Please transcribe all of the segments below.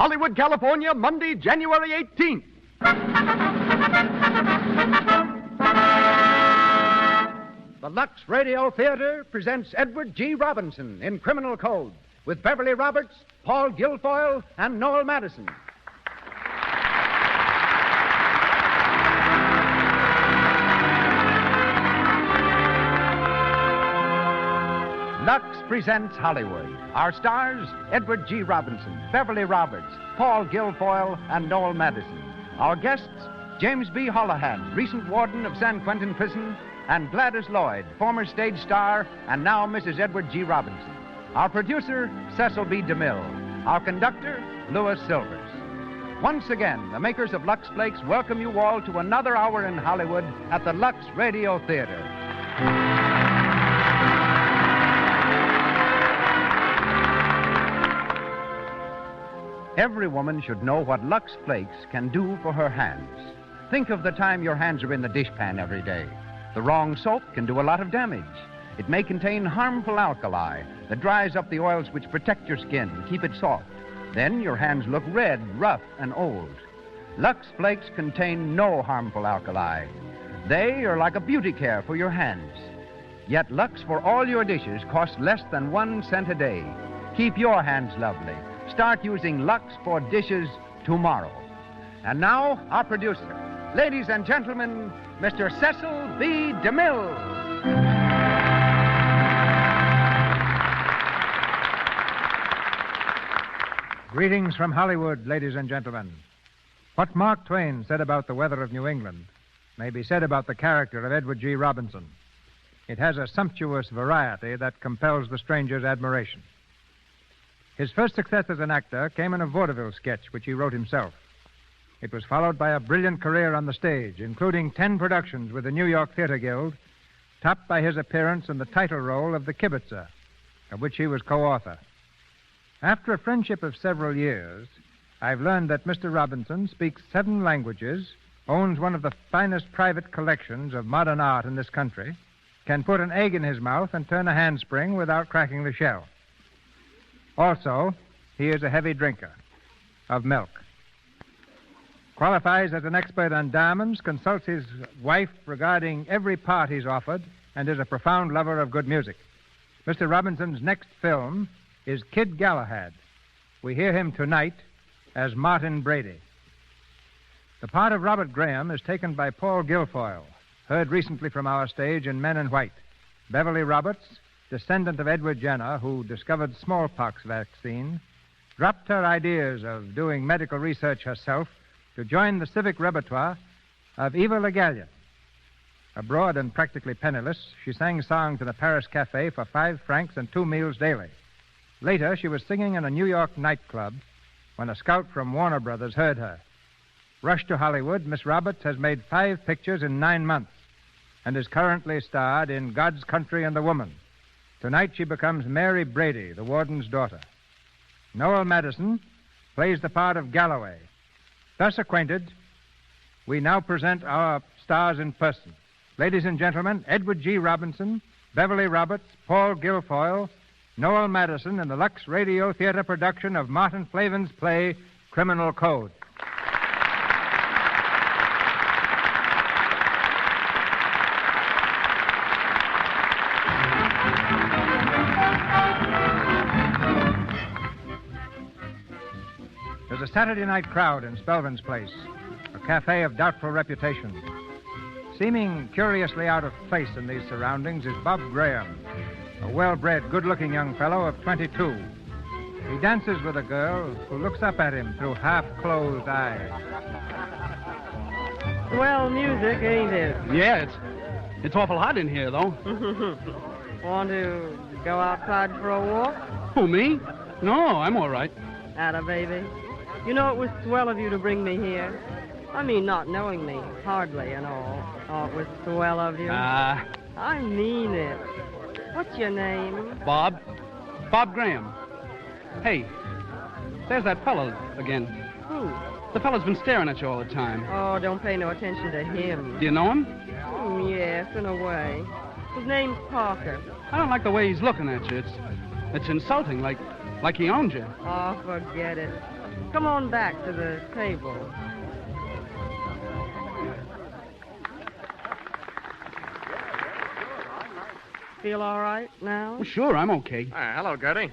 Hollywood, California, Monday, January 18th. The Lux Radio Theater presents Edward G. Robinson in Criminal Code with Beverly Roberts, Paul Guilfoyle, and Noel Madison. Lux presents Hollywood. Our stars, Edward G. Robinson, Beverly Roberts, Paul Guilfoyle, and Noel Madison. Our guests, James B. Holohan, recent warden of San Quentin Prison, and Gladys Lloyd, former stage star and now Mrs. Edward G. Robinson. Our producer, Cecil B. DeMille. Our conductor, Louis Silvers. Once again, the makers of Lux Flakes welcome you all to another hour in Hollywood at the Lux Radio Theater. Every woman should know what Lux Flakes can do for her hands. Think of the time your hands are in the dishpan every day. The wrong soap can do a lot of damage. It may contain harmful alkali that dries up the oils which protect your skin and keep it soft. Then your hands look red, rough, and old. Lux Flakes contain no harmful alkali. They are like a beauty care for your hands. Yet Lux for all your dishes costs less than 1 cent a day. Keep your hands lovely. Start using Lux for dishes tomorrow. And now, our producer. Ladies and gentlemen, Mr. Cecil B. DeMille. Greetings from Hollywood, ladies and gentlemen. What Mark Twain said about the weather of New England may be said about the character of Edward G. Robinson. It has a sumptuous variety that compels the stranger's admiration. His first success as an actor came in a vaudeville sketch which he wrote himself. It was followed by a brilliant career on the stage, including 10 productions with the New York Theater Guild, topped by his appearance in the title role of The Kibitzer, of which he was co-author. After a friendship of several years, I've learned that Mr. Robinson speaks 7 languages, owns one of the finest private collections of modern art in this country, can put an egg in his mouth and turn a handspring without cracking the shell. Also, he is a heavy drinker of milk. Qualifies as an expert on diamonds, consults his wife regarding every part he's offered, and is a profound lover of good music. Mr. Robinson's next film is Kid Galahad. We hear him tonight as Martin Brady. The part of Robert Graham is taken by Paul Guilfoyle, heard recently from our stage in Men in White. Beverly Roberts, descendant of Edward Jenner, who discovered smallpox vaccine, dropped her ideas of doing medical research herself to join the civic repertoire of Eva Le Gallienne. Abroad and practically penniless, she sang songs in a Paris cafe for 5 francs and 2 meals daily. Later, she was singing in a New York nightclub when a scout from Warner Brothers heard her. Rushed to Hollywood, Miss Roberts has made 5 pictures in 9 months and is currently starred in God's Country and the Woman. Tonight, she becomes Mary Brady, the warden's daughter. Noel Madison plays the part of Galloway. Thus acquainted, we now present our stars in person. Ladies and gentlemen, Edward G. Robinson, Beverly Roberts, Paul Guilfoyle, Noel Madison in the Lux Radio Theater production of Martin Flavin's play, Criminal Code. There's a Saturday night crowd in Spelman's Place, a cafe of doubtful reputation. Seeming curiously out of place in these surroundings is Bob Graham, a well-bred, good-looking young fellow of 22. He dances with a girl who looks up at him through half-closed eyes. Swell music, ain't it? Yeah, it's awful hot in here, though. Want to go outside for a walk? Who, me? No, I'm all right. Atta baby. You know, it was swell of you to bring me here. I mean, not knowing me, hardly and all. Oh, it was swell of you. I mean it. What's your name? Bob Graham. Hey, there's that fellow again. Who? The fellow's been staring at you all the time. Oh, don't pay no attention to him. Do you know him? Yes, in a way. His name's Parker. I don't like the way he's looking at you. It's insulting, like Like he owned you. Oh, forget it. Come on back to the table. Feel all right now? Well, sure, I'm okay. Hello, Gertie.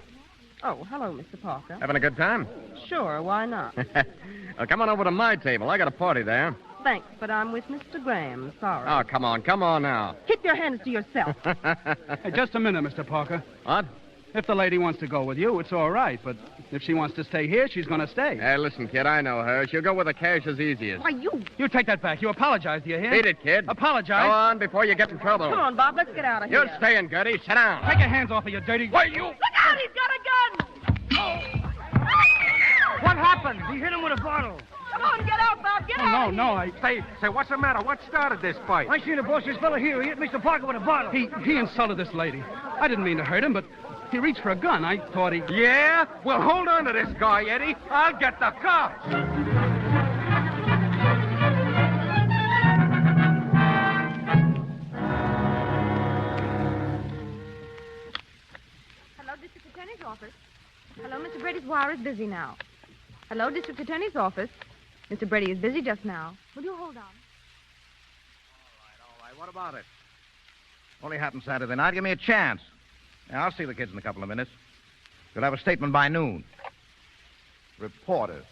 Oh, hello, Mr. Parker. Having a good time? Sure, why not? Well, come on over to my table. I got a party there. Thanks, but I'm with Mr. Graham. Sorry. Oh, come on now. Keep your hands to yourself. Hey, just a minute, Mr. Parker. What? If the lady wants to go with you, it's all right. But if she wants to stay here, she's going to stay. Hey, listen, kid, I know her. She'll go where the cash is easiest. Why, you... You take that back. You apologize, do you hear? Beat it, kid. Apologize. Go on before you get in trouble. Come on, Bob, let's get out of here. You're staying, Gertie. Sit down. Take your hands off of you, dirty... Why, you... Look out, he's got a gun! What happened? He hit him with a bottle. Come on, get out, Bob, get out of here. No, I... Say, what's the matter? What started this fight? I seen the boss's fellow here. He hit Mr. Parker with a bottle. He insulted this lady. I didn't mean to hurt him, but he reached for a gun. I thought he... Yeah? Well, hold on to this guy, Eddie. I'll get the cops. Hello, District Attorney's office. Hello, Mr. Brady's wire is busy now. Hello, District Attorney's office. Mr. Brady is busy just now. Will you hold on? All right. What about it? Only happened Saturday night. Give me a chance. Yeah, I'll see the kids in a couple of minutes. You'll have a statement by noon. Reporters.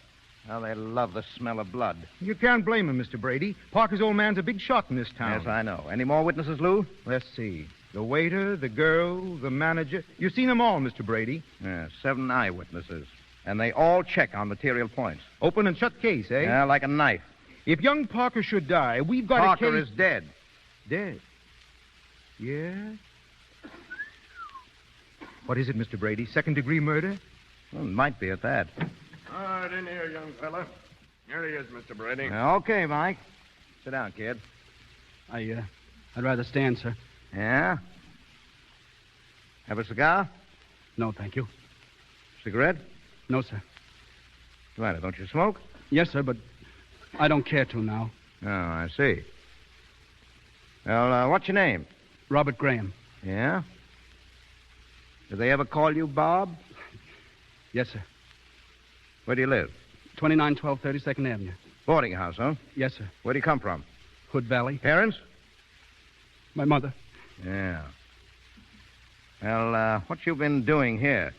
How they love the smell of blood. You can't blame him, Mr. Brady. Parker's old man's a big shot in this town. Yes, I know. Any more witnesses, Lou? Let's see. The waiter, the girl, the manager. You've seen them all, Mr. Brady. Yeah, 7 eyewitnesses. And they all check on material points. Open and shut case, eh? Yeah, like a knife. If young Parker should die, we've got Parker a case... is dead. Dead? Yeah? What is it, Mr. Brady? Second-degree murder? Well, it might be at that. All right, in here, young fella. Here he is, Mr. Brady. Okay, Mike. Sit down, kid. I'd rather stand, sir. Yeah? Have a cigar? No, thank you. Cigarette? No, sir. What's the matter? Don't you smoke? Yes, sir, but I don't care to now. Oh, I see. Well, what's your name? Robert Graham. Yeah? Did they ever call you Bob? Yes, sir. Where do you live? 2912 32nd Avenue. Boarding house, huh? Yes, sir. Where do you come from? Hood Valley. Parents? My mother. Yeah. Well, what you been doing here?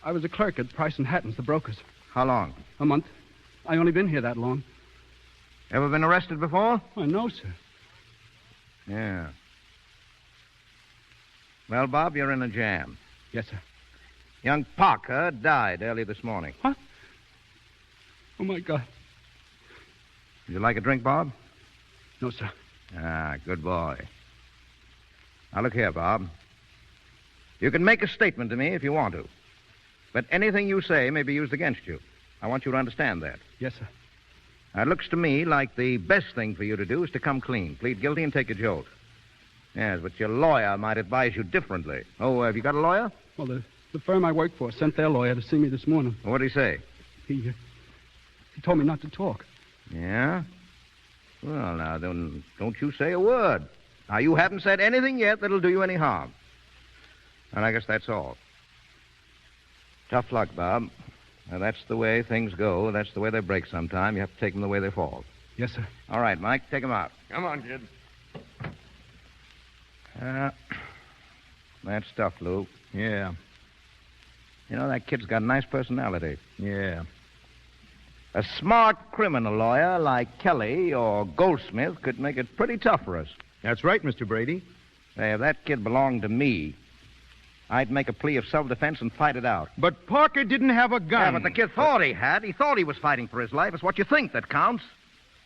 I was a clerk at Price and Hatton's, the brokers. How long? A month. I only been here that long. Ever been arrested before? Oh, no, sir. Yeah. Well, Bob, you're in a jam. Yes, sir. Young Parker died early this morning. What? Oh, my God. Would you like a drink, Bob? No, sir. Ah, good boy. Now, look here, Bob. You can make a statement to me if you want to. But anything you say may be used against you. I want you to understand that. Yes, sir. Now, it looks to me like the best thing for you to do is to come clean. Plead guilty and take a jolt. Yes, but your lawyer might advise you differently. Oh, have you got a lawyer? Well, the firm I work for sent their lawyer to see me this morning. What did he say? He told me not to talk. Yeah? Well, now, then, don't you say a word. Now, you haven't said anything yet that'll do you any harm. And I guess that's all. Tough luck, Bob. Now, that's the way things go. That's the way they break sometime. You have to take them the way they fall. Yes, sir. All right, Mike, take them out. Come on, kid. That stuff, Lou. Yeah. You know, that kid's got a nice personality. Yeah. A smart criminal lawyer like Kelly or Goldsmith could make it pretty tough for us. That's right, Mr. Brady. Say, if that kid belonged to me, I'd make a plea of self-defense and fight it out. But Parker didn't have a gun. Yeah, but the kid thought he had. He thought he was fighting for his life. It's what you think that counts.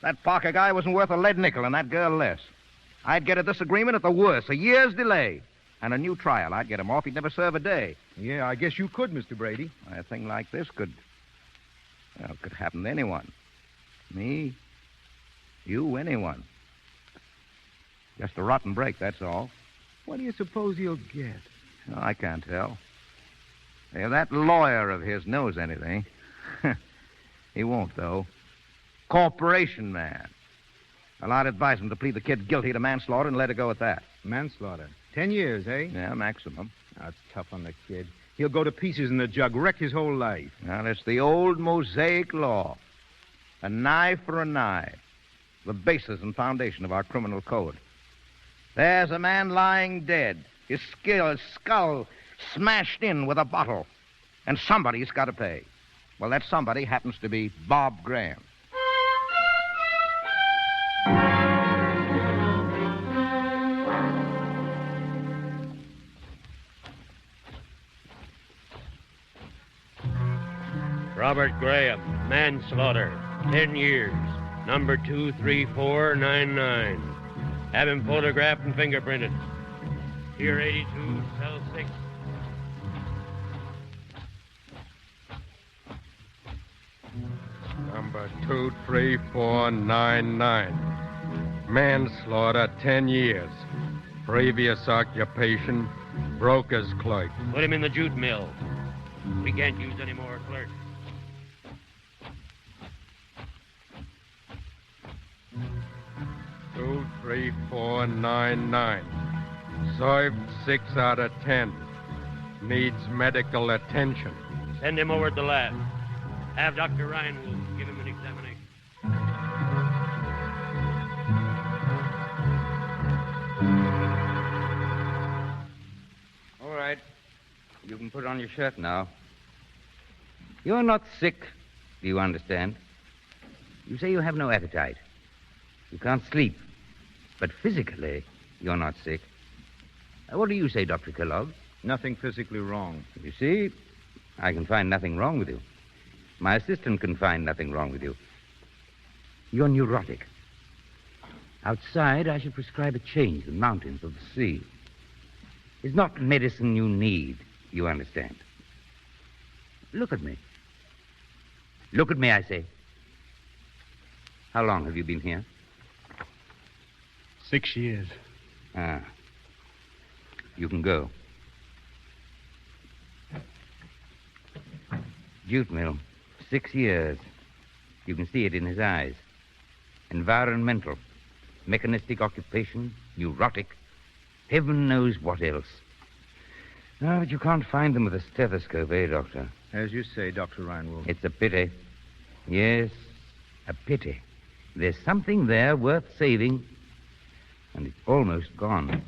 That Parker guy wasn't worth a lead nickel, and that girl less. I'd get a disagreement at the worst, a year's delay, and a new trial. I'd get him off. He'd never serve a day. Yeah, I guess you could, Mr. Brady. A thing like this could happen to anyone. Me, you, anyone. Just a rotten break, that's all. What do you suppose he'll get? Oh, I can't tell. If that lawyer of his knows anything, he won't, though. Corporation man. Well, I'd advise him to plead the kid guilty to manslaughter and let it go at that. Manslaughter. 10 years, eh? Yeah, maximum. That's tough on the kid. He'll go to pieces in the jug, wreck his whole life. Now, it's the old Mosaic law. An eye for an eye. The basis and foundation of our criminal code. There's a man lying dead. His skull smashed in with a bottle. And somebody's got to pay. Well, that somebody happens to be Bob Graham. Robert Graham, manslaughter, 10 years, number 23499. Have him photographed and fingerprinted. Here 82, cell 6. Number 23499. Manslaughter, 10 years. Previous occupation, broker's clerk. Put him in the jute mill. We can't use any more clerks. Two, 3, 4, 9, 9. Served 6 out of 10. Needs medical attention. Send him over to the lab. Have Dr. Ryan give him an examination. All right. You can put on your shirt now. You're not sick, do you understand? You say you have no appetite. You can't sleep. But physically, you're not sick. What do you say, Dr. Kellogg? Nothing physically wrong. You see, I can find nothing wrong with you. My assistant can find nothing wrong with you. You're neurotic. Outside, I should prescribe a change, the mountains of the sea. It's not medicine you need, you understand. Look at me. Look at me, I say. How long have you been here? 6 years. Ah. You can go. Jute mill. 6 years. You can see it in his eyes. Environmental. Mechanistic occupation. Neurotic. Heaven knows what else. No, but you can't find them with a stethoscope, eh, Doctor? As you say, Dr. Reinwolf. It's a pity. Yes, a pity. There's something there worth saving, and it's almost gone.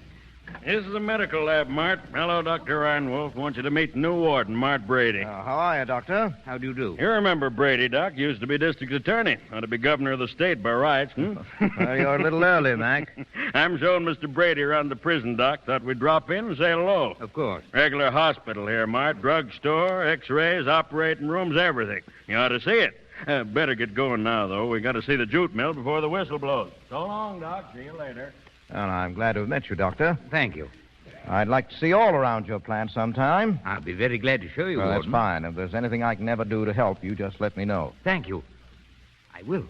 This is the medical lab, Mart. Hello, Dr. Reinwolf. Want you to meet the new warden, Mart Brady. How are you, Doctor? How do you do? You remember Brady, Doc. Used to be district attorney. Ought to be governor of the state by rights, Well, you're a little early, Mac. I'm showing Mr. Brady around the prison, Doc. Thought we'd drop in and say hello. Of course. Regular hospital here, Mart. Drugstore, x-rays, operating rooms, everything. You ought to see it. Better get going now, though. We got to see the jute mill before the whistle blows. So long, Doc. See you later. Well, I'm glad to have met you, Doctor. Thank you. I'd like to see all around your plant sometime. I'll be very glad to show you, Well, that's Warden. fine. If there's anything I can ever do to help you, just let me know. Thank you. I will.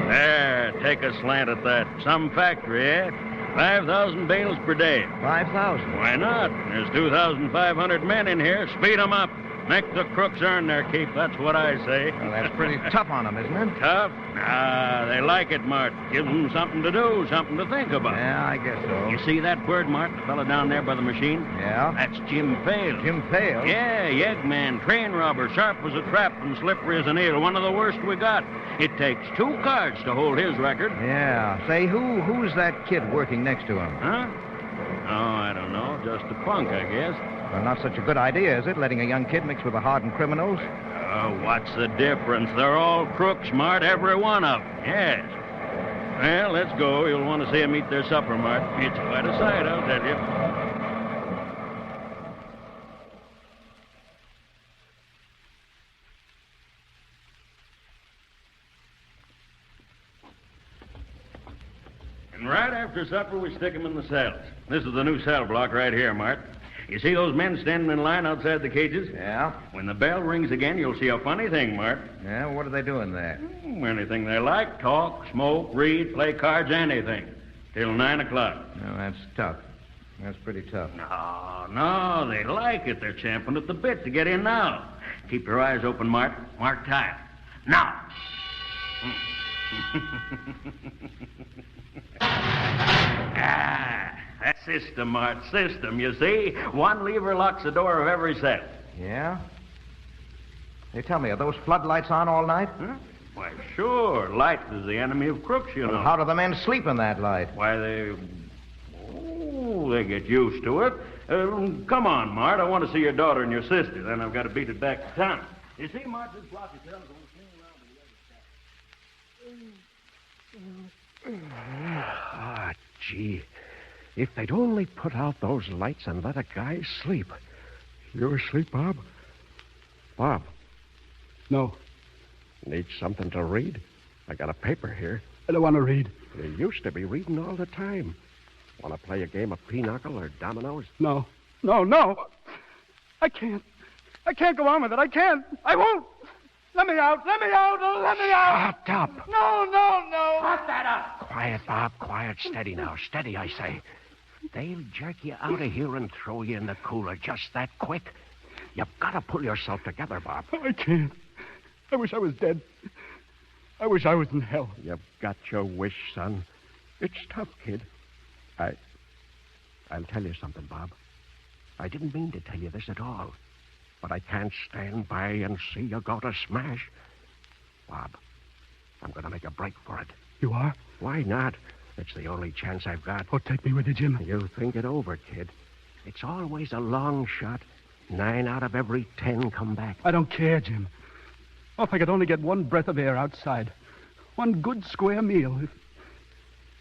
There, take a slant at that. Some factory, eh? 5,000 bales per day. 5,000? Why not? There's 2,500 men in here. Speed 'em up. Make the crooks earn their keep. That's what I say. Well, that's pretty tough on them, isn't it? Tough? Nah, they like it, Mart. Gives them something to do, something to think about. Yeah, I guess so. You see that bird, Mart? The fellow down there by the machine? Yeah? That's Jim Fale. Jim Fale? Yeah, yeggman, train robber, sharp as a trap and slippery as an eel. One of the worst we got. It takes 2 cards to hold his record. Yeah. Say, who's that kid working next to him? Huh? Oh, I don't know. Just a punk, I guess. Well, not such a good idea, is it, letting a young kid mix with the hardened criminals? Oh, what's the difference? They're all crooks, Mart, every one of them. Yes. Well, let's go. You'll want to see them eat their supper, Mart. It's quite a sight, I'll tell you. And right after supper, we stick them in the cells. This is the new cell block right here, Mart. You see those men standing in line outside the cages? Yeah? When the bell rings again, you'll see a funny thing, Mart. Yeah, what are they doing there? Anything they like. Talk, smoke, read, play cards, anything. Till 9 o'clock. No, that's tough. That's pretty tough. No, they like it. They're champing at the bit to get in now. Keep your eyes open, Mart. Mark time. Now. That's system, Mart, system, you see? One lever locks the door of every cell. Yeah? Hey, tell me, are those floodlights on all night? Huh? Why, sure. Light is the enemy of crooks, you know. Well, how do the men sleep in that light? Why, they get used to it. Come on, Mart. I want to see your daughter and your sister. Then I've got to beat it back to town. You see, Mart, this floppy tail's going to swing around Ah, gee. If they'd only put out those lights and let a guy sleep. You asleep, Bob? Bob? No. Need something to read? I got a paper here. I don't want to read. You used to be reading all the time. Want to play a game of pinochle or dominoes? No. I can't. I can't go on with it. I can't. I won't. Let me out. Let me out. Let me out. Shut up. No. Shut that up. Quiet, Bob. Quiet. Steady now. Steady, I say. They'll jerk you out of here and throw you in the cooler just that quick. You've got to pull yourself together, Bob. I can't. I wish I was dead. I wish I was in hell. You've got your wish, son. It's tough, kid. I'll tell you something, Bob. I didn't mean to tell you this at all. But I can't stand by and see you go to smash. Bob, I'm going to make a break for it. You are? Why not? It's the only chance I've got. Oh, take me with you, Jim. You think it over, kid. It's always a long shot. 9 out of every 10 come back. I don't care, Jim. Oh, if I could only get one breath of air outside. One good square meal.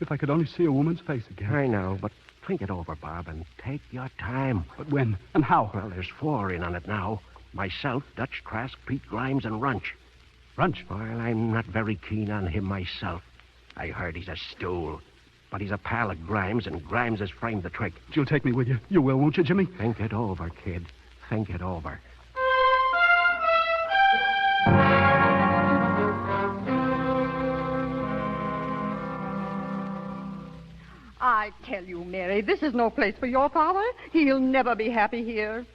If I could only see a woman's face again. I know, but think it over, Bob, and take your time. But when and how? Well, there's 4 in on it now. Myself, Dutch Trask, Pete Grimes, and Runch. Runch? Well, I'm not very keen on him myself. I heard he's a stool. But he's a pal of Grimes, and Grimes has framed the trick. You'll take me with you. You will, won't you, Jimmy? Think it over, kid. Think it over. I tell you, Mary, this is no place for your father. He'll never be happy here.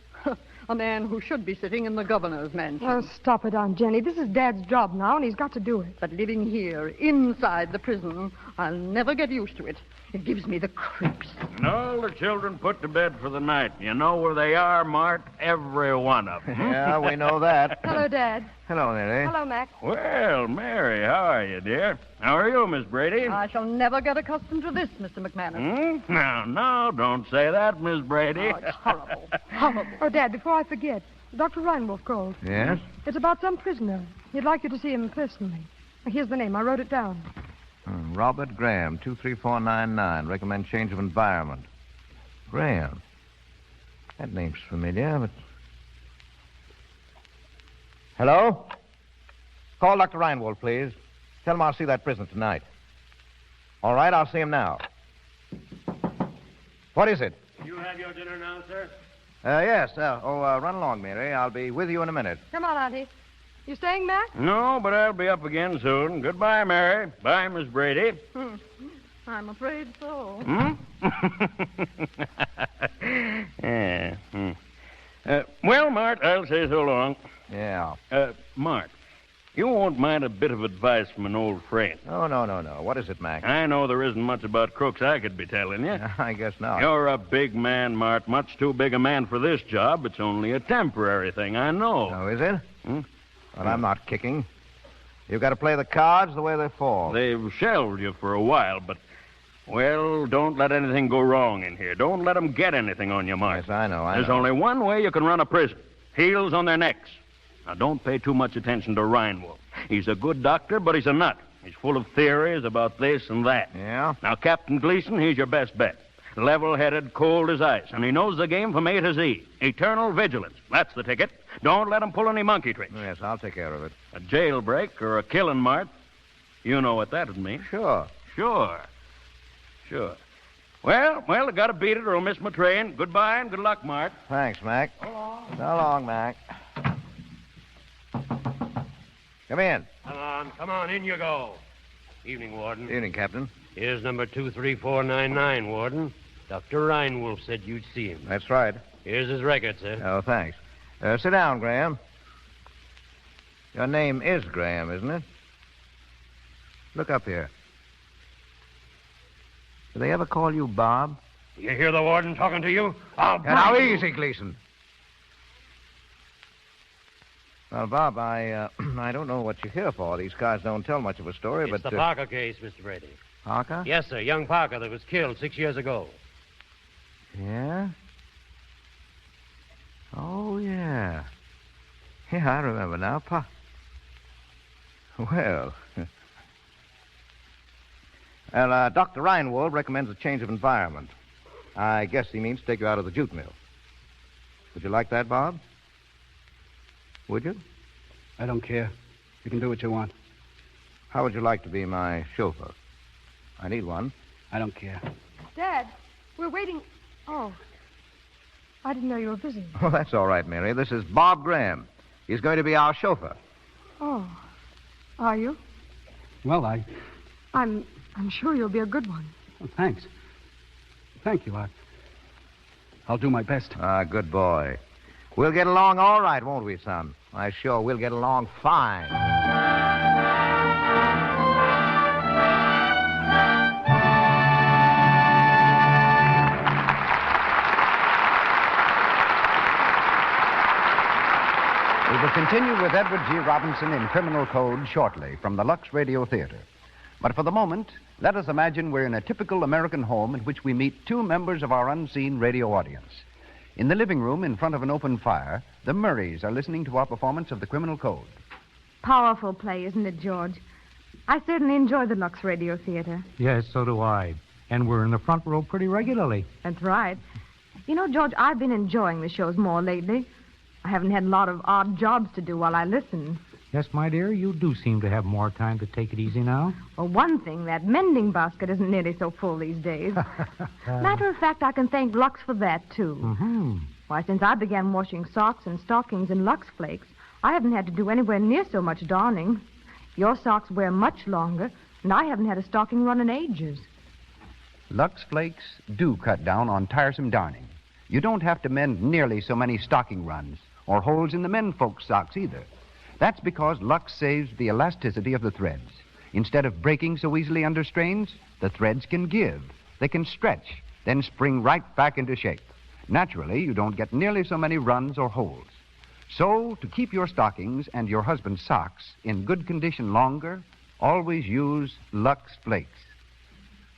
A man who should be sitting in the governor's mansion. Oh, stop it, Aunt Jenny. This is Dad's job now, and he's got to do it. But living here, inside the prison, I'll never get used to it. It gives me the creeps. All the children put to bed for the night. You know where they are, Mart? Every one of them. Yeah, we know that. Hello, Dad. Hello, Mary. Hello, Mac. Well, Mary, how are you, dear? How are you, Miss Brady? I shall never get accustomed to this, Mr. McManus. No, don't say that, Miss Brady. Oh, it's horrible. Horrible. Oh, Dad, before I forget, Dr. Reinwolf called. Yes? It's about some prisoner. He'd like you to see him personally. Here's the name. I wrote it down. Robert Graham, 23499. Recommend change of environment. Graham. That name's familiar, but... Hello? Call Dr. Reinwolf, please. Tell him I'll see that prisoner tonight. All right, I'll see him now. What is it? You have your dinner now, sir? Yes. Run along, Mary. I'll be with you in a minute. Come on, Auntie. You staying, Mac? No, but I'll be up again soon. Goodbye, Mary. Bye, Miss Brady. I'm afraid so. Yeah. Well, Mart, I'll say so long. Yeah. Mart, you won't mind a bit of advice from an old friend. Oh, no. What is it, Mac? I know there isn't much about crooks I could be telling you. I guess not. You're a big man, Mart. Much too big a man for this job. It's only a temporary thing, I know. Oh, is it? Well, I'm not kicking. You've got to play the cards the way they fall. They've shelved you for a while, but, well, don't let anything go wrong in here. Don't let them get anything on you, Mart. Yes, I know. There's only one way you can run a prison. Heels on their necks. Now, don't pay too much attention to Reinwolf. He's a good doctor, but he's a nut. He's full of theories about this and that. Yeah? Now, Captain Gleason, he's your best bet. Level-headed, cold as ice, and he knows the game from A to Z. Eternal vigilance. That's the ticket. Don't let him pull any monkey tricks. Yes, I'll take care of it. A jailbreak or a killing, Mart. You know what that would mean. Sure. Well, I gotta beat it or I'll miss my train. Goodbye and good luck, Mart. Thanks, Mac. So long, Mac. Come in. Come on, in you go. Evening, Warden. Evening, Captain. Here's number 23499, Warden. Dr. Reinwolf said you'd see him. That's right. Here's his record, sir. Oh, thanks. Sit down, Graham. Your name is Graham, isn't it? Look up here. Do they ever call you Bob? You hear the warden talking to you? Now, easy, Gleason. Well, Bob, I don't know what you're here for. These cards don't tell much of a story, It's but... the Parker case, Mr. Brady. Parker? Yes, sir. Young Parker that was killed 6 years ago. Yeah? Oh, yeah. Yeah, I remember now. Well... Well, Dr. Reinwald recommends a change of environment. I guess he means to take you out of the jute mill. Would you like that, Bob? Would you? I don't care. You can do what you want. How would you like to be my chauffeur? I need one. I don't care. Dad, we're waiting. Oh. I didn't know you were busy. Oh, that's all right, Mary. This is Bob Graham. He's going to be our chauffeur. Oh. Are you? Well, I'm sure you'll be a good one. Well, thanks. Thank you. I'll do my best. Good boy. We'll get along all right, won't we, son? I sure will get along fine. We will continue with Edward G. Robinson in Criminal Code shortly from the Lux Radio Theater. But for the moment, let us imagine we're in a typical American home in which we meet two members of our unseen radio audience. In the living room, in front of an open fire, the Murrays are listening to our performance of the Criminal Code. Powerful play, isn't it, George? I certainly enjoy the Lux Radio Theater. Yes, so do I. And we're in the front row pretty regularly. That's right. You know, George, I've been enjoying the shows more lately. I haven't had a lot of odd jobs to do while I listen. Yes, my dear, you do seem to have more time to take it easy now. Well, one thing, that mending basket isn't nearly so full these days. Matter of fact, I can thank Lux for that, too. Mm-hmm. Why, since I began washing socks and stockings in Lux Flakes, I haven't had to do anywhere near so much darning. Your socks wear much longer, and I haven't had a stocking run in ages. Lux Flakes do cut down on tiresome darning. You don't have to mend nearly so many stocking runs or holes in the menfolk's socks either. That's because Lux saves the elasticity of the threads. Instead of breaking so easily under strains, the threads can give. They can stretch, then spring right back into shape. Naturally, you don't get nearly so many runs or holes. So, to keep your stockings and your husband's socks in good condition longer, always use Lux Flakes.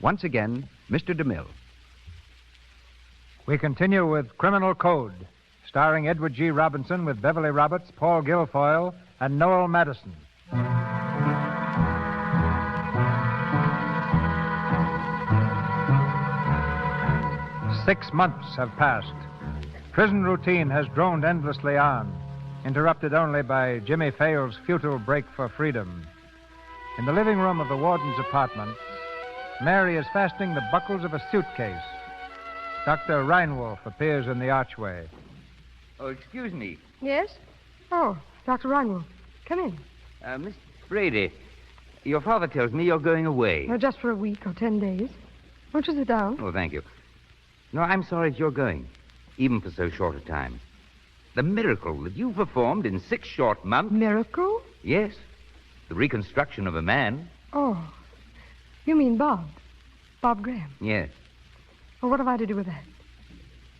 Once again, Mr. DeMille. We continue with Criminal Code, starring Edward G. Robinson with Beverly Roberts, Paul Guilfoyle, and Noel Madison. 6 months have passed. Prison routine has droned endlessly on, interrupted only by Jimmy Fayle's futile break for freedom. In the living room of the warden's apartment, Mary is fastening the buckles of a suitcase. Dr. Reinwolf appears in the archway. Oh, excuse me. Yes? Oh, Dr. Reinwald. Come in. Miss Brady, your father tells me you're going away. Oh, just for a week or 10 days. Won't you sit down? Oh, thank you. No, I'm sorry that you're going, even for so short a time. The miracle that you performed in 6 short months... Miracle? Yes. The reconstruction of a man. Oh, you mean Bob? Bob Graham? Yes. Well, what have I to do with that?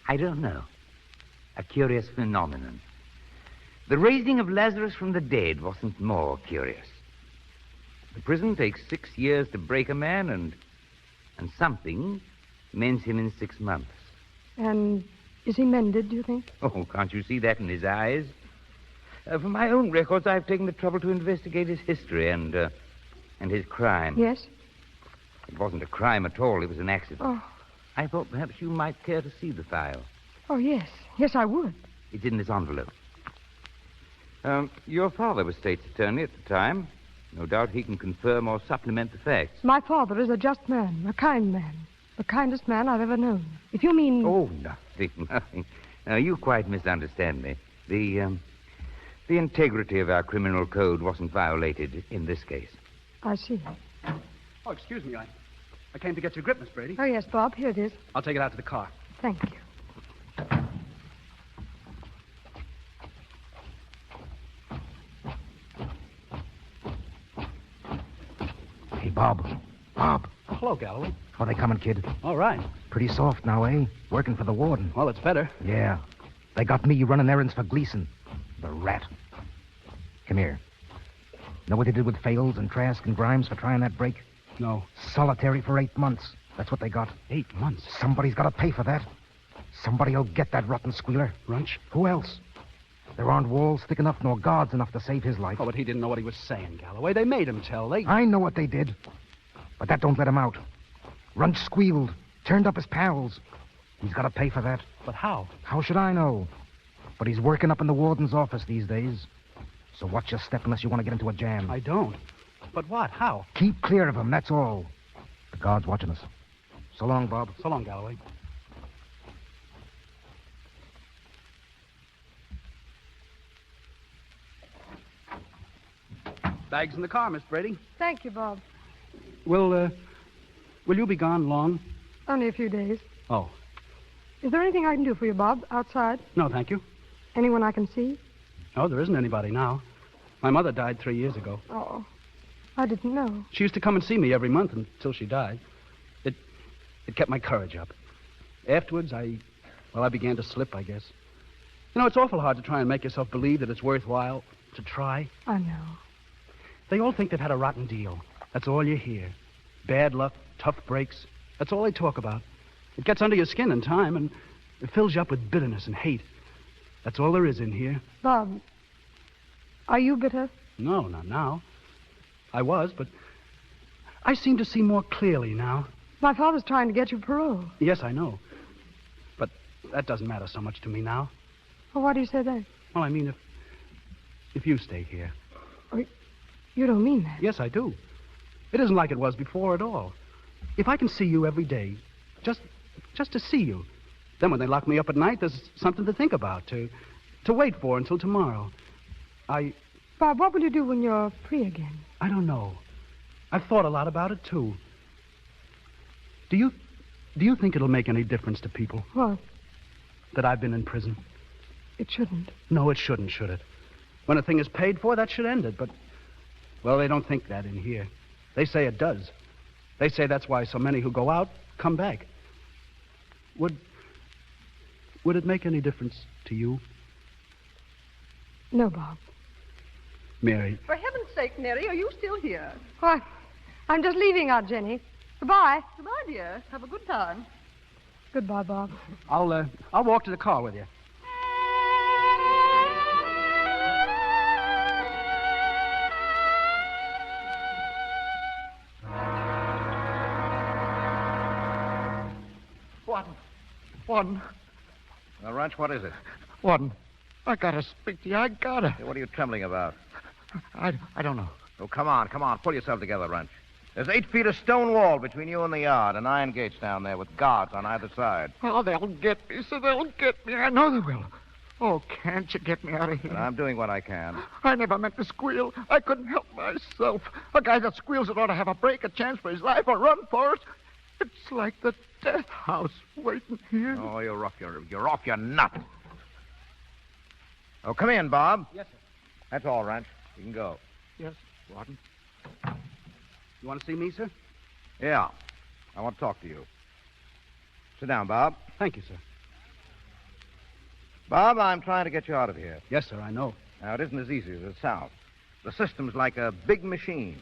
I don't know. A curious phenomenon. The raising of Lazarus from the dead wasn't more curious. The prison takes 6 years to break a man, and something mends him in 6 months. And is he mended, do you think? Oh, can't you see that in his eyes? For my own records, I've taken the trouble to investigate his history and his crime. Yes? It wasn't a crime at all. It was an accident. Oh. I thought perhaps you might care to see the file. Oh, yes. Yes, I would. It's in this envelope. Your father was state's attorney at the time. No doubt he can confirm or supplement the facts. My father is a just man, a kind man. The kindest man I've ever known. If you mean... Oh, nothing. Now, you quite misunderstand me. The integrity of our criminal code wasn't violated in this case. I see. Oh, excuse me. I came to get your grip, Miss Brady. Oh, yes, Bob. Here it is. I'll take it out to the car. Thank you. Hey, Bob. Bob. Hello, Galloway. How they coming, kid? All right. Pretty soft now, eh? Working for the warden. Well, it's better. Yeah. They got me running errands for Gleason. The rat. Come here. Know what they did with Fales and Trask and Grimes for trying that break? No. Solitary for 8 months. That's what they got. 8 months? Somebody's got to pay for that. Somebody'll get that rotten squealer. Runch? Who else? There aren't walls thick enough nor guards enough to save his life. Oh, but he didn't know what he was saying, Galloway. They made him tell. I know what they did. But that don't let him out. Runch squealed. Turned up his pals. He's got to pay for that. But how? How should I know? But he's working up in the warden's office these days. So watch your step unless you want to get into a jam. I don't. But what? How? Keep clear of him, that's all. The guard's watching us. So long, Bob. So long, Galloway. Bags in the car, Miss Brady. Thank you, Bob. Will you be gone long? Only a few days. Oh. Is there anything I can do for you, Bob, outside? No, thank you. Anyone I can see? No, there isn't anybody now. My mother died 3 years ago. Oh, I didn't know. She used to come and see me every month until she died. It kept my courage up. Afterwards, I began to slip, I guess. You know, it's awful hard to try and make yourself believe that it's worthwhile to try. I know. They all think they've had a rotten deal. That's all you hear. Bad luck, tough breaks. That's all they talk about. It gets under your skin in time, and it fills you up with bitterness and hate. That's all there is in here. Bob, are you bitter? No, not now. I was, but I seem to see more clearly now. My father's trying to get you parole. Yes, I know. But that doesn't matter so much to me now. Well, why do you say that? Well, I mean, if you stay here. You don't mean that. Yes, I do. It isn't like it was before at all. If I can see you every day, just to see you, then when they lock me up at night, there's something to think about, to wait for until tomorrow. Bob, what will you do when you're free again? I don't know. I've thought a lot about it, too. Do you think it'll make any difference to people? What? That I've been in prison? It shouldn't. No, it shouldn't, should it? When a thing is paid for, that should end it, but... Well, they don't think that in here. They say it does. They say that's why so many who go out come back. Would it make any difference to you? No, Bob. Mary. For heaven's sake, Mary, are you still here? Why, I'm just leaving, Aunt Jenny. Goodbye. Goodbye, dear. Have a good time. Goodbye, Bob. I'll walk to the car with you. Warden. Now, Ranch, what is it? Warden, I gotta speak to you. I gotta. Hey, what are you trembling about? I don't know. Oh, come on. Pull yourself together, Ranch. There's 8 feet of stone wall between you and the yard, and iron gates down there with guards on either side. Oh, they'll get me, so they'll get me. I know they will. Oh, can't you get me out of here? But I'm doing what I can. I never meant to squeal. I couldn't help myself. A guy that squeals ought to have a break, a chance for his life, or run for it. It's like the death house waiting here. Oh, you're off your nut. Oh, come in, Bob. Yes, sir. That's all, Ranch. You can go. Yes, Warden. You want to see me, sir? Yeah. I want to talk to you. Sit down, Bob. Thank you, sir. Bob, I'm trying to get you out of here. Yes, sir, I know. Now, it isn't as easy as it sounds. The system's like a big machine.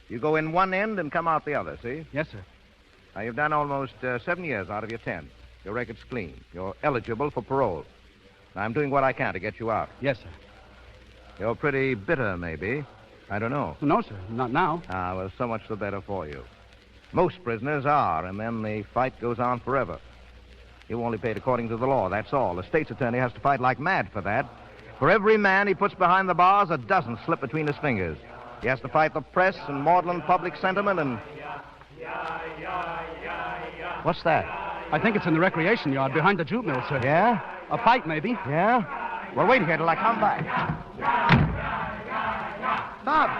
You go in one end and come out the other, see? Yes, sir. Now, you've done almost 7 years out of your 10. Your record's clean. You're eligible for parole. Now, I'm doing what I can to get you out. Yes, sir. You're pretty bitter, maybe. I don't know. No, sir. Not now. Ah, well, so much the better for you. Most prisoners are, and then the fight goes on forever. You only paid according to the law, that's all. The state's attorney has to fight like mad for that. For every man he puts behind the bars, a dozen slip between his fingers. He has to fight the press and maudlin public sentiment and... What's that? I think it's in the recreation yard behind the jute mill, sir. Yeah? A fight, maybe. Yeah? Well, wait here till I come back. Bob,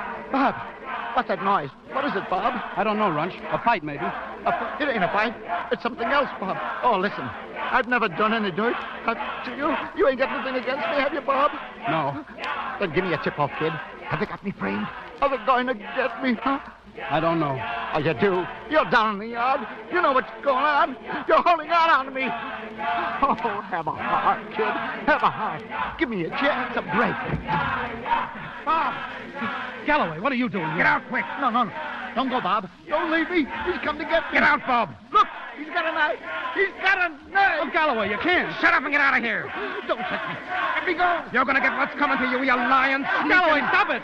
what's that noise? What is it, Bob? I don't know, Runch. A fight, maybe. It ain't a fight. It's something else, Bob. Oh, listen. I've never done any dirt. To you? You ain't got anything against me, have you, Bob? No. Then give me a tip-off, kid. Have they got me framed? Are they going to get me, huh? I don't know. Oh, you do? You're down in the yard. You know what's going on. You're holding out on me. Oh, have a heart, kid. Have a heart. Give me a chance to break it. Bob! Galloway, what are you doing here? Get out quick. No. Don't go, Bob. Don't leave me. He's come to get me. Get out, Bob. Look, he's got a knife. He's got a knife. Oh, Galloway, you can't. Shut up and get out of here. Don't touch me. Let me go. You're going to get what's coming to you, you lying sneaking... Galloway, stop it.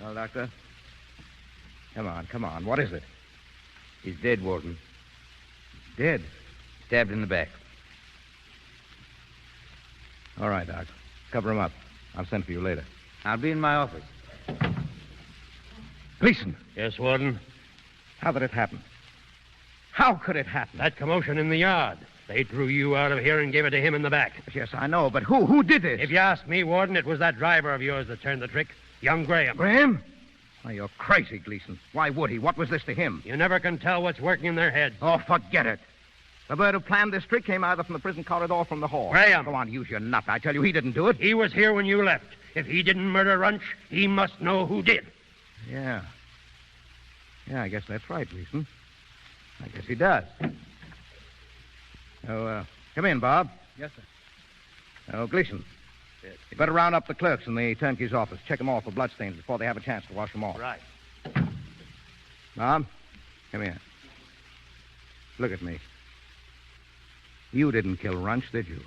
Well, Doctor? Come on. What is it? He's dead, Warden. Dead? Stabbed in the back. All right, Doc. Cover him up. I'll send for you later. I'll be in my office. Gleason. Yes, Warden? How did it happen? How could it happen? That commotion in the yard. They drew you out of here and gave it to him in the back. Yes, I know, but who did this? If you ask me, Warden, it was that driver of yours that turned the trick. Young Graham. Graham? Oh, you're crazy, Gleason. Why would he? What was this to him? You never can tell what's working in their heads. Oh, forget it. The bird who planned this trick came either from the prison corridor or from the hall. Graham. Go on, use your nut. I tell you, he didn't do it. He was here when you left. If he didn't murder Runch, he must know who did. Yeah, I guess that's right, Gleason. I guess he does. Oh, come in, Bob. Yes, sir. Oh, Gleason. Yes. You better round up the clerks in the turnkey's office. Check them all for bloodstains before they have a chance to wash them off. Right. Bob, come here. Look at me. You didn't kill Runch, did you?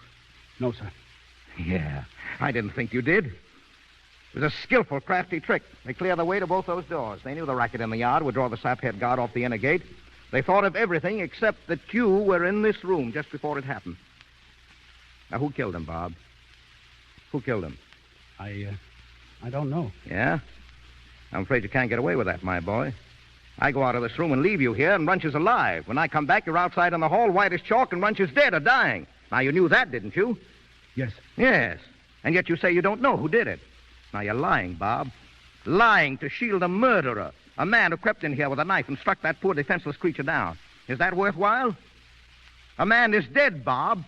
No, sir. Yeah, I didn't think you did. It was a skillful, crafty trick. They cleared the way to both those doors. They knew the racket in the yard would draw the saphead guard off the inner gate. They thought of everything except that you were in this room just before it happened. Now, who killed him, Bob? Who killed him? I don't know. Yeah? I'm afraid you can't get away with that, my boy. I go out of this room and leave you here, and Runch is alive. When I come back, you're outside in the hall, white as chalk, and Runch is dead or dying. Now, you knew that, didn't you? Yes. Yes. And yet you say you don't know who did it. Now, you're lying, Bob. Lying to shield a murderer. A man who crept in here with a knife and struck that poor defenseless creature down. Is that worthwhile? A man is dead, Bob.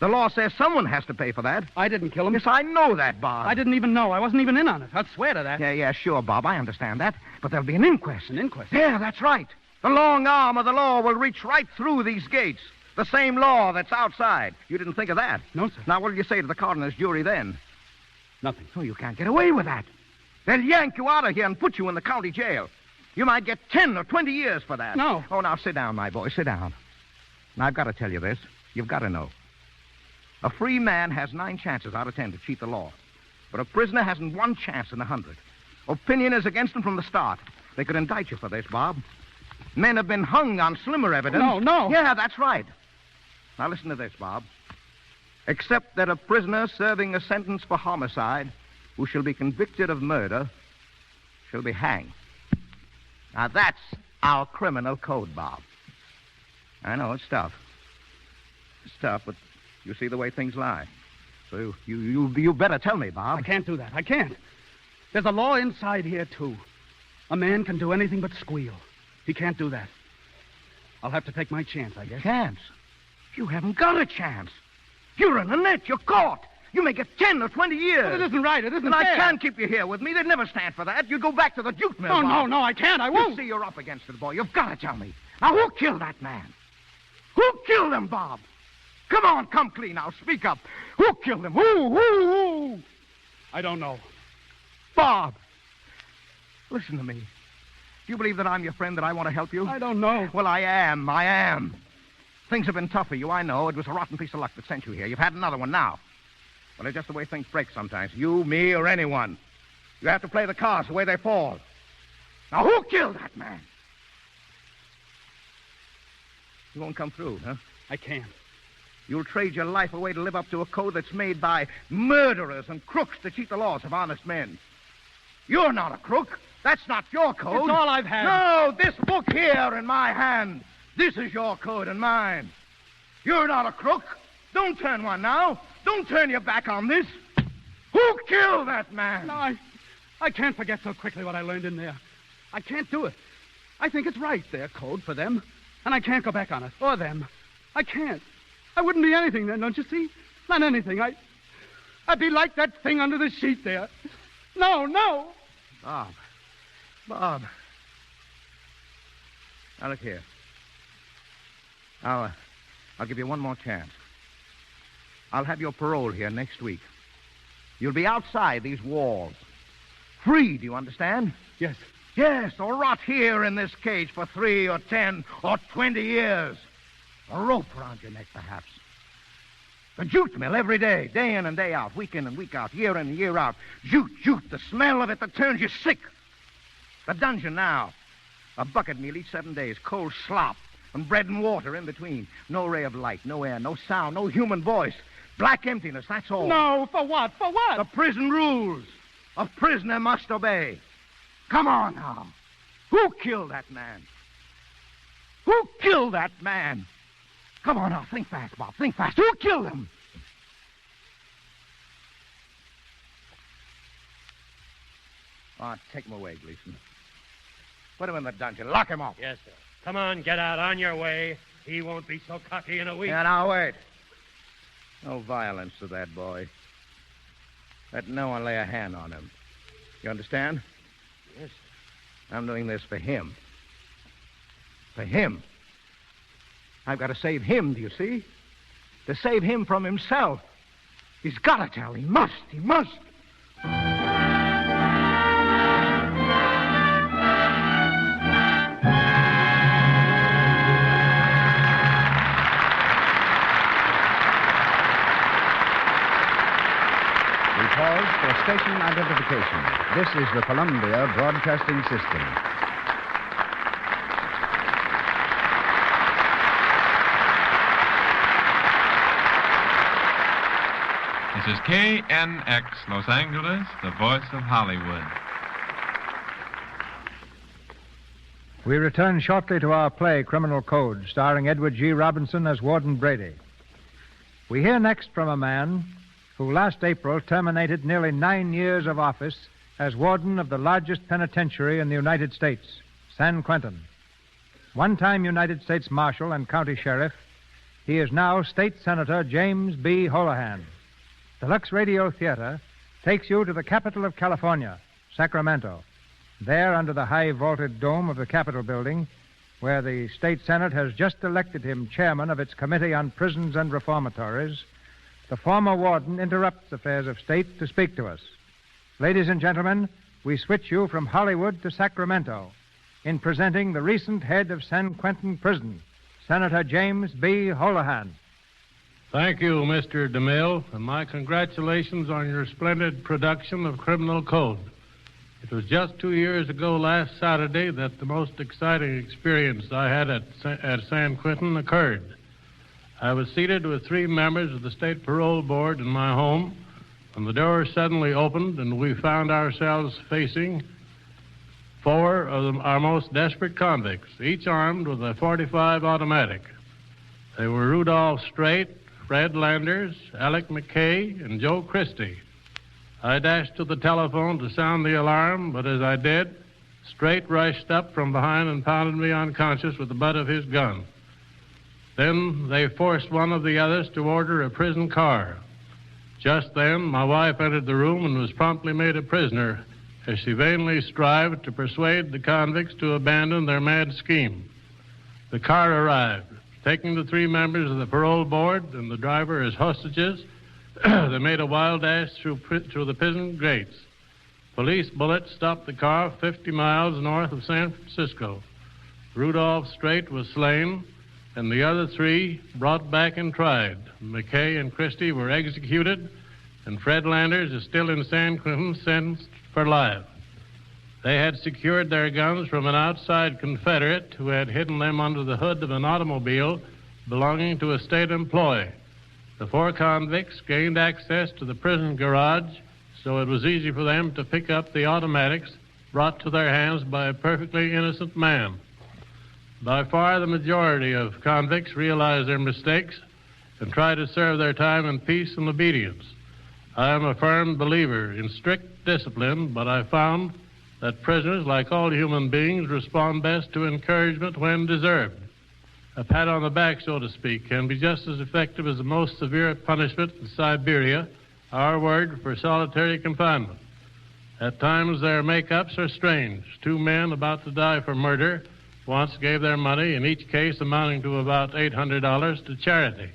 The law says someone has to pay for that. I didn't kill him. Yes, I know that, Bob. I didn't even know. I wasn't even in on it. I'd swear to that. Yeah, sure, Bob. I understand that. But there'll be an inquest. An inquest? Yeah, that's right. The long arm of the law will reach right through these gates. The same law that's outside. You didn't think of that? No, sir. Now, what'll you say to the coroner's jury then? Nothing. Oh, you can't get away with that. They'll yank you out of here and put you in the county jail. You might get 10 or 20 years for that. No. Oh, now, sit down, my boy. Sit down. Now, I've got to tell you this. You've got to know. A free man has 9 chances out of 10 to cheat the law. But a prisoner hasn't 1 chance in 100. Opinion is against him from the start. They could indict you for this, Bob. Men have been hung on slimmer evidence. No. Yeah, that's right. Now, listen to this, Bob. Except that a prisoner serving a sentence for homicide who shall be convicted of murder shall be hanged. Now, that's our criminal code, Bob. I know, it's tough. It's tough, but you see the way things lie. So you better tell me, Bob. I can't do that. I can't. There's a law inside here, too. A man can do anything but squeal. He can't do that. I'll have to take my chance, I guess. Chance? You haven't got a chance. You're in the net. You're caught. You may get 10 or 20 years. But it isn't right. It isn't and fair. I can't keep you here with me. They'd never stand for that. You go back to the jute mill, Bob. No, I can't. I won't. You see you're up against it, boy. You've got to tell me. Now, who killed that man? Who killed him, Bob? Come on, come clean now. Speak up. Who killed him? Who? I don't know. Bob, listen to me. Do you believe that I'm your friend, that I want to help you? I don't know. Well, I am. Things have been tough for you, I know. It was a rotten piece of luck that sent you here. You've had another one now. But it's just the way things break sometimes. You, me, or anyone. You have to play the cards the way they fall. Now, who killed that man? You won't come through, huh? I can't. You'll trade your life away to live up to a code that's made by murderers and crooks to cheat the laws of honest men. You're not a crook. That's not your code. It's all I've had. No, this book here in my hand. This is your code and mine. You're not a crook. Don't turn one now. Don't turn your back on this. Who killed that man? No, I can't forget so quickly what I learned in there. I can't do it. I think it's right, their code for them. And I can't go back on it. Or them. I can't. I wouldn't be anything then, don't you see? Not anything. I'd be like that thing under the sheet there. No. Bob. Now, look here. I'll give you one more chance. I'll have your parole here next week. You'll be outside these walls. Free, do you understand? Yes. Yes, or rot here in this cage for 3 or 10 or 20 years. A rope around your neck, perhaps. The jute mill every day, day in and day out, week in and week out, year in and year out. Jute, the smell of it that turns you sick. The dungeon now. A bucket meal each 7 days, cold slop, and bread and water in between. No ray of light, no air, no sound, no human voice. Black emptiness, that's all. No, for what? For what? The prison rules. A prisoner must obey. Come on now. Who killed that man? Who killed that man? Come on now, think fast, Bob. Think fast. Who killed him? Oh, take him away, Gleason. Put him in the dungeon. Lock him up. Yes, sir. Come on, get out. On your way. He won't be so cocky in a week. Yeah, now, wait. No violence to that boy. Let no one lay a hand on him. You understand? Yes, sir. I'm doing this for him. For him. I've got to save him, do you see? To save him from himself. He's got to tell. He must. He must. Pause for station identification. This is the Columbia Broadcasting System. This is KNX Los Angeles, the voice of Hollywood. We return shortly to our play, Criminal Code, starring Edward G. Robinson as Warden Brady. We hear next from a man who last April terminated nearly 9 years of office as warden of the largest penitentiary in the United States, San Quentin. One-time United States Marshal and County Sheriff, he is now State Senator James B. Holohan. The Lux Radio Theater takes you to the capital of California, Sacramento. There, under the high vaulted dome of the Capitol building, where the State Senate has just elected him chairman of its Committee on Prisons and Reformatories, the former warden interrupts affairs of state to speak to us. Ladies and gentlemen, we switch you from Hollywood to Sacramento in presenting the recent head of San Quentin Prison, Senator James B. Holohan. Thank you, Mr. DeMille, and my congratulations on your splendid production of Criminal Code. It was just 2 years ago last Saturday that the most exciting experience I had at San Quentin occurred. I was seated with 3 members of the State Parole Board in my home when the door suddenly opened and we found ourselves facing 4 of our most desperate convicts, each armed with a .45 automatic. They were Rudolph Straight, Fred Landers, Alec McKay, and Joe Christie. I dashed to the telephone to sound the alarm, but as I did, Straight rushed up from behind and pounded me unconscious with the butt of his gun. Then they forced one of the others to order a prison car. Just then, my wife entered the room and was promptly made a prisoner as she vainly strived to persuade the convicts to abandon their mad scheme. The car arrived, taking the 3 members of the parole board and the driver as hostages. They made a wild dash through the prison gates. Police bullets stopped the car 50 miles north of San Francisco. Rudolph Straight was slain, and the other 3 brought back and tried. McKay and Christie were executed, and Fred Landers is still in San Quentin, sentenced for life. They had secured their guns from an outside Confederate who had hidden them under the hood of an automobile belonging to a state employee. The 4 convicts gained access to the prison garage, so it was easy for them to pick up the automatics brought to their hands by a perfectly innocent man. By far the majority of convicts realize their mistakes and try to serve their time in peace and obedience. I am a firm believer in strict discipline, but I found that prisoners, like all human beings, respond best to encouragement when deserved. A pat on the back, so to speak, can be just as effective as the most severe punishment in Siberia, our word for solitary confinement. At times, their make-ups are strange. Two men about to die for murder once gave their money, in each case amounting to about $800, to charity.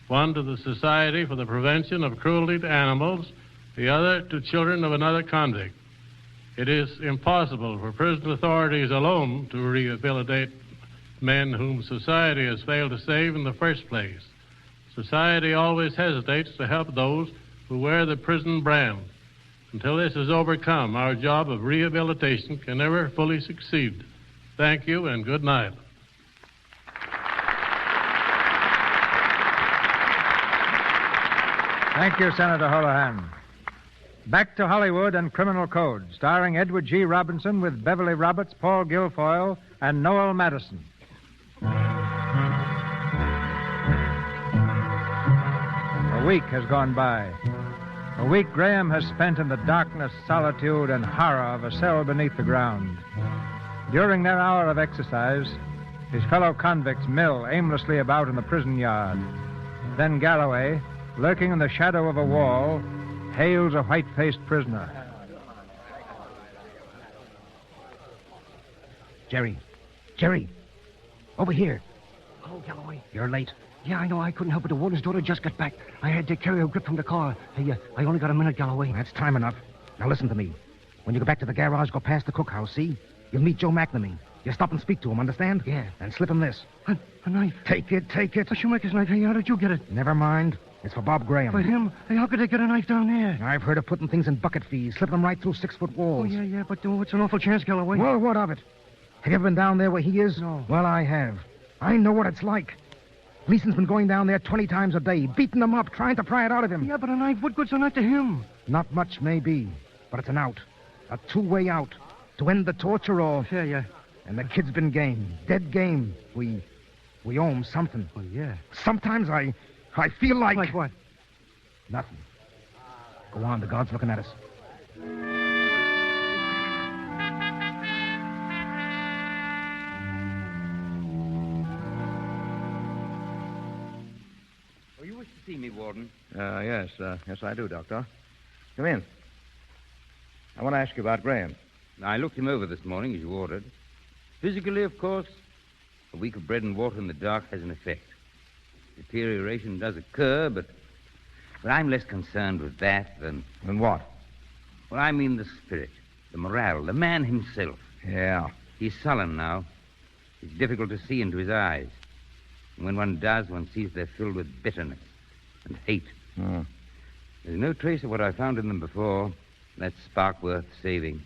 One to the Society for the Prevention of Cruelty to Animals, the other to children of another convict. It is impossible for prison authorities alone to rehabilitate men whom society has failed to save in the first place. Society always hesitates to help those who wear the prison brand. Until this is overcome, our job of rehabilitation can never fully succeed. Thank you and good night. Thank you, Senator Holohan. Back to Hollywood and Criminal Code, starring Edward G. Robinson with Beverly Roberts, Paul Guilfoyle, and Noel Madison. A week has gone by. A week Graham has spent in the darkness, solitude, and horror of a cell beneath the ground. During their hour of exercise, his fellow convicts mill aimlessly about in the prison yard. Then Galloway, lurking in the shadow of a wall, hails a white-faced prisoner. Jerry, over here. Oh, Galloway. You're late. Yeah, I know. I couldn't help it. The warden's daughter just got back. I had to carry her grip from the car. Hey, I only got a minute, Galloway. That's time enough. Now listen to me. When you go back to the garage, go past the cookhouse, see? You'll meet Joe McNamee. You stop and speak to him, understand? Yeah. And slip him this. A knife. Take it. A shoemaker's knife. Hey, how did you get it? Never mind. It's for Bob Graham. For him? Hey, how could they get a knife down there? I've heard of putting things in bucket fees, slipping them right through 6-foot walls. Oh, yeah, but it's an awful chance, Galloway. Well, what of it? Have you ever been down there where he is? No. Well, I have. I know what it's like. Gleason's been going down there 20 times a day, beating him up, trying to pry it out of him. Yeah, but a knife, what good's a knife to him? Not much, maybe, but it's an out. A two-way out. To end the torture or... Yeah. And the kid's been game. Dead game. We owe him something. Well, yeah. Sometimes I feel like... Like what? Nothing. Go on, the guard's looking at us. Oh, you wish to see me, Warden? Yes, I do, Doctor. Come in. I want to ask you about Graham. I looked him over this morning, as you ordered. Physically, of course, a week of bread and water in the dark has an effect. Deterioration does occur, but I'm less concerned with that than... Than what? Well, I mean the spirit, the morale, the man himself. Yeah. He's sullen now. It's difficult to see into his eyes. And when one does, one sees they're filled with bitterness and hate. Oh. There's no trace of what I found in them before. That spark worth saving.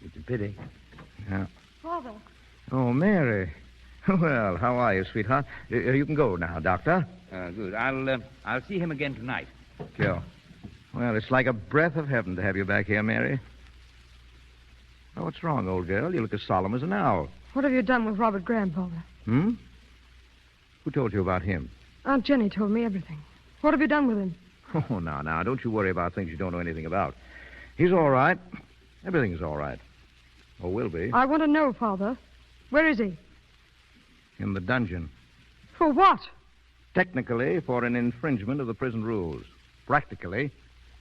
It's a pity. Yeah. Father. Oh, Mary. Well, how are you, sweetheart? You can go now, Doctor. Good. I'll see him again tonight. Sure. Well, it's like a breath of heaven to have you back here, Mary. Oh, what's wrong, old girl? You look as solemn as an owl. What have you done with Robert Graham, Father? Who told you about him? Aunt Jenny told me everything. What have you done with him? Oh, now, don't you worry about things you don't know anything about. He's all right. Everything's all right. Or will be. I want to know, Father. Where is he? In the dungeon. For what? Technically, for an infringement of the prison rules. Practically,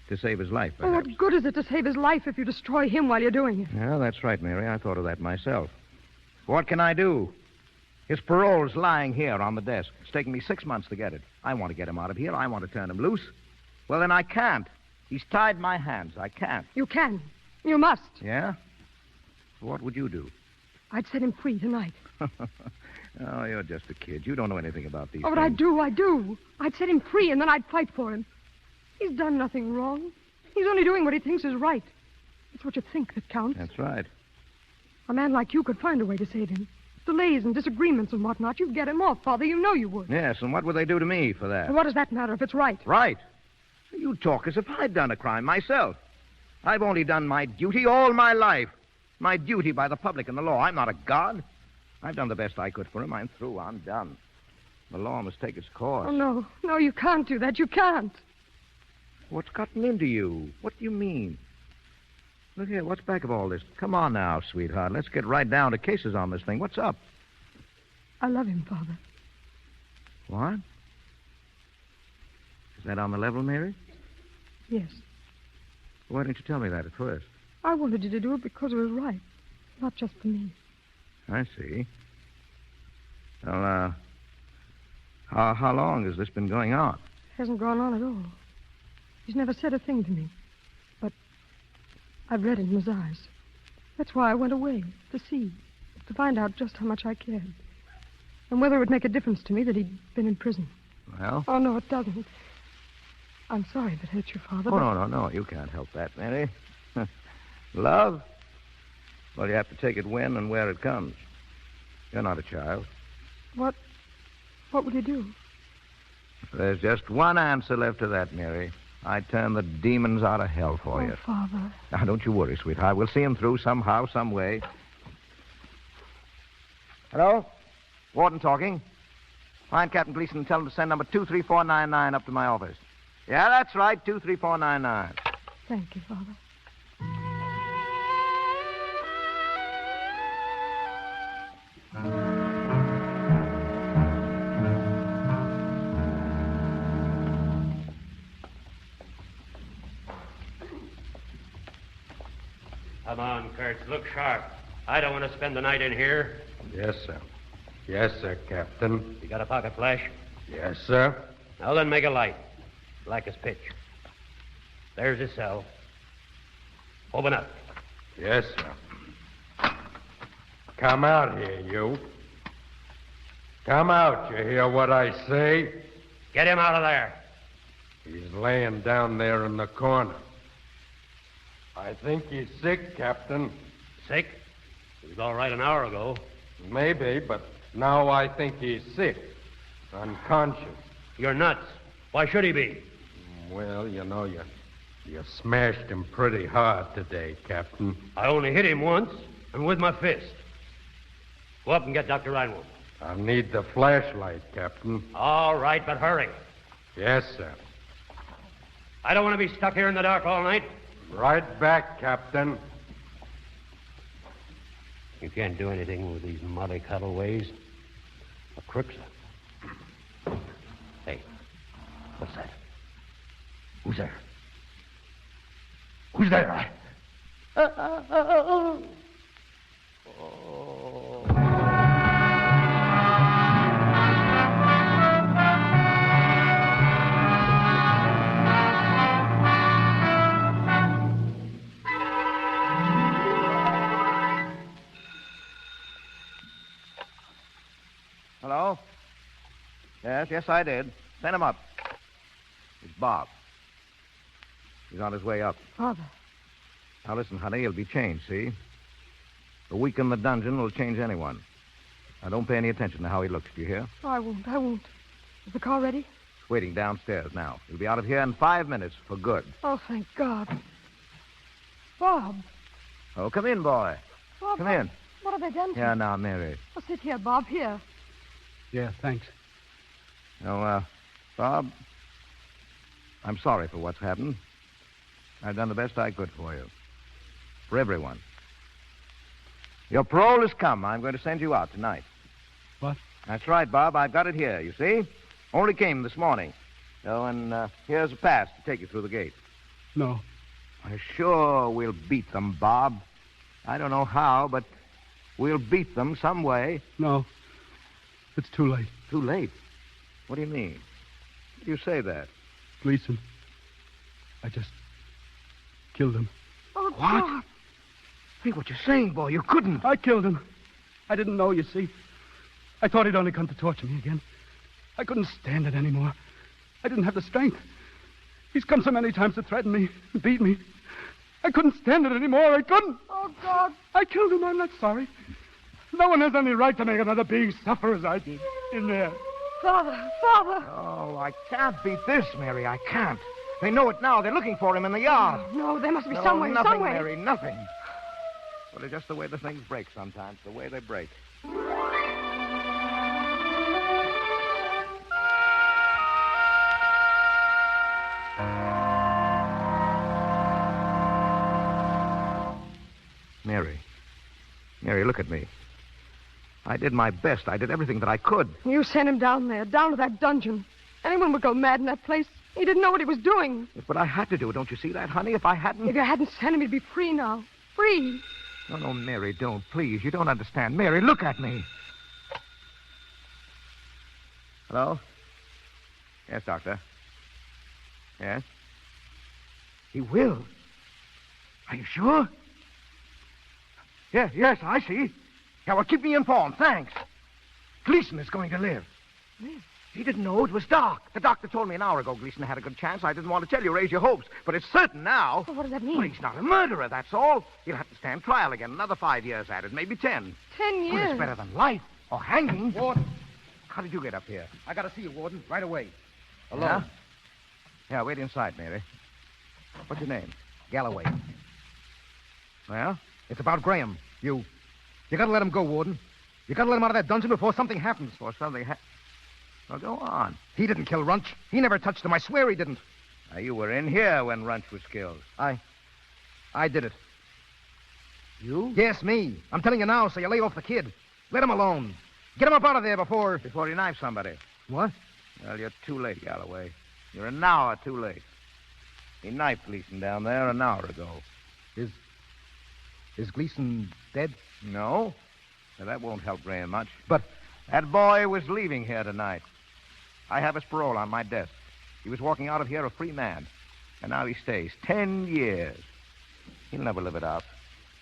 to save his life, Oh, perhaps. what good is it to save his life if you destroy him while you're doing it? Yeah, that's right, Mary. I thought of that myself. What can I do? His parole's lying here on the desk. It's taken me 6 months to get it. I want to get him out of here. I want to turn him loose. Well, then I can't. He's tied my hands. I can't. You can. You must. Yeah? What would you do? I'd set him free tonight. Oh, you're just a kid. You don't know anything about these Oh, but things. I do. I'd set him free, and then I'd fight for him. He's done nothing wrong. He's only doing what he thinks is right. It's what you think that counts. That's right. A man like you could find a way to save him. Delays and disagreements and whatnot, you'd get him off, Father. You know you would. Yes, and what would they do to me for that? Well, what does that matter if it's right? Right. You talk as if I'd done a crime myself. I've only done my duty all my life. My duty by the public and the law. I'm not a god. I've done the best I could for him. I'm through. I'm done. The law must take its course. Oh, no. No, you can't do that. You can't. What's gotten into you? What do you mean? Look here, what's back of all this? Come on now, sweetheart. Let's get right down to cases on this thing. What's up? I love him, Father. What? Is that on the level, Mary? Yes. Why didn't you tell me that at first? I wanted you to do it because it was right, not just for me. I see. Well, how long has this been going on? It hasn't gone on at all. He's never said a thing to me. But I've read it in his eyes. That's why I went away, to see, to find out just how much I cared. And whether it would make a difference to me that he'd been in prison. Well? Oh, no, it doesn't. I'm sorry if it hurts your father. Oh, no. You can't help that, Mary. Love? Well, you have to take it when and where it comes. You're not a child. What will you do? There's just one answer left to that, Mary. I'd turn the demons out of hell for you. Father. Now, don't you worry, sweetheart. We'll see him through somehow, some way. Hello? Warden talking. Find Captain Gleason and tell him to send number 23499 up to my office. Yeah, that's right, 23499. Thank you, Father. Come on, Kurtz. Look sharp. I don't want to spend the night in here. Yes, sir. Yes, sir, Captain. You got a pocket flash? Yes, sir. Now then, make a light. Black as pitch. There's his cell. Open up. Yes, sir. Come out here, you. Come out, you hear what I say? Get him out of there. He's laying down there in the corner. I think he's sick, Captain. Sick? He was all right an hour ago. Maybe, but now I think he's sick. Unconscious. You're nuts. Why should he be? Well, you know, you smashed him pretty hard today, Captain. I only hit him once, and with my fist. Go up and get Dr. Reinwald. I'll need the flashlight, Captain. All right, but hurry. Yes, sir. I don't want to be stuck here in the dark all night. Right back, Captain. You can't do anything with these mollycoddle ways. The crooks are... Hey, what's that? Who's there? Who's there? Oh. Hello? Yes, I did. Send him up. It's Bob. He's on his way up. Father. Now, listen, honey, he'll be changed, see? A week in the dungeon will change anyone. Now, don't pay any attention to how he looks, do you hear? Oh, I won't. Is the car ready? It's waiting downstairs now. He'll be out of here in 5 minutes for good. Oh, thank God. Bob. Oh, come in, boy. Bob, Come in. What have they done to Here you? now, Mary. Oh, sit here, Bob, here. Yeah, thanks. No, Bob, I'm sorry for what's happened. I've done the best I could for you. For everyone. Your parole has come. I'm going to send you out tonight. What? That's right, Bob. I've got it here, you see? Only came this morning. Oh, and here's a pass to take you through the gate. No. Sure, we'll beat them, Bob. I don't know how, but we'll beat them some way. No. It's too late. Too late? What do you mean? How do you say that? Gleason. I just killed him. Oh, What? God. Hey, what you saying, boy? You couldn't. I killed him. I didn't know, you see. I thought he'd only come to torture me again. I couldn't stand it anymore. I didn't have the strength. He's come so many times to threaten me, beat me. I couldn't stand it anymore. I couldn't. Oh, God. I killed him. I'm not sorry. No one has any right to make another being suffer as I did in there. Father. Oh, I can't beat this, Mary. I can't. They know it now. They're looking for him in the yard. No, there must be No, some way, nothing, some way. Mary, nothing. Well, it's just the way the things break sometimes, the way they break. Mary. Mary, look at me. I did my best. I did everything that I could. You sent him down there, down to that dungeon. Anyone would go mad in that place. He didn't know what he was doing. But I had to do it. Don't you see that, honey? If I hadn't... If you hadn't sent him, he'd be free now. Free. No, Mary, don't. Please, you don't understand. Mary, look at me. Hello? Yes, Doctor. Yes? He will. Are you sure? Yes, I see. Yeah, well, keep me informed. Thanks. Gleason is going to live. Live? He didn't know it was Doc. The doctor told me an hour ago Gleason had a good chance. I didn't want to tell you, raise your hopes. But it's certain now. Well, what does that mean? Well, he's not a murderer, that's all. He'll have to stand trial again. Another 5 years at it, maybe 10. 10 years? Well, it's better than life or hanging. Warden. How did you get up here? I got to see you, Warden, right away. Alone? Alone. Yeah, wait inside, Mary. What's your name? Galloway. Well? It's about Graham. You got to let him go, Warden. You got to let him out of that dungeon before something happens. Before something happens? Well, go on. He didn't kill Runch. He never touched him. I swear he didn't. Now, you were in here when Runch was killed. I did it. You? Yes, me. I'm telling you now, so you lay off the kid. Let him alone. Get him up out of there before he knifes somebody. What? Well, you're too late, Galloway. You're an hour too late. He knifed Gleason down there an hour ago. Is Gleason dead? No. Now, that won't help Graham much. But that boy was leaving here tonight. I have his parole on my desk. He was walking out of here a free man. And now he stays 10 years. He'll never live it out.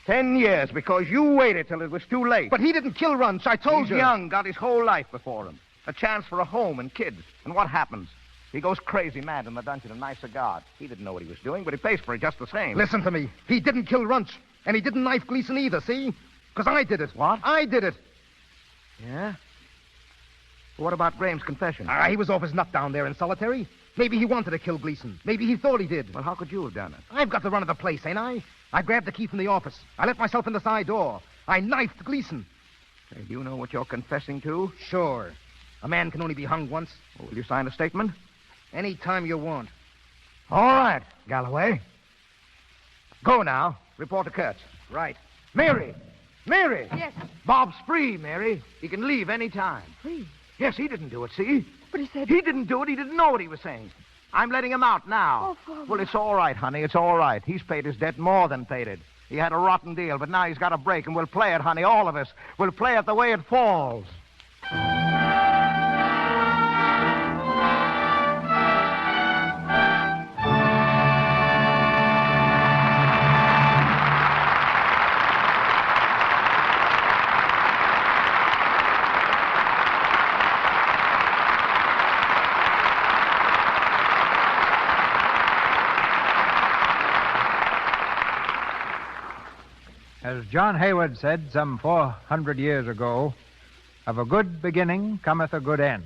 10 years because you waited till it was too late. But he didn't kill Runch. I told you. He's young, got his whole life before him. A chance for a home and kids. And what happens? He goes crazy mad in the dungeon and knifes a guard. He didn't know what he was doing, but he pays for it just the same. Listen to me. He didn't kill Runch. And he didn't knife Gleason either, see? Because I did it. What? I did it. Yeah? Well, what about Graham's confession? He was off his nut down there in solitary. Maybe he wanted to kill Gleason. Maybe he thought he did. Well, how could you have done it? I've got the run of the place, ain't I? I grabbed the key from the office. I let myself in the side door. I knifed Gleason. Hey, do you know what you're confessing to? Sure. A man can only be hung once. Well, will you sign a statement? Any time you want. All right, Galloway. Go now. Report to Kurtz. Right. Mary! Mary! Yes? Bob's free, Mary. He can leave any time. Free? Yes, he didn't do it, see? But he said... He didn't do it. He didn't know what he was saying. I'm letting him out now. Oh, Father. Well, it's all right, honey. It's all right. He's paid his debt, more than paid it. He had a rotten deal, but now he's got a break, and we'll play it, honey, all of us. We'll play it the way it falls. As John Haywood said some 400 years ago, of a good beginning cometh a good end.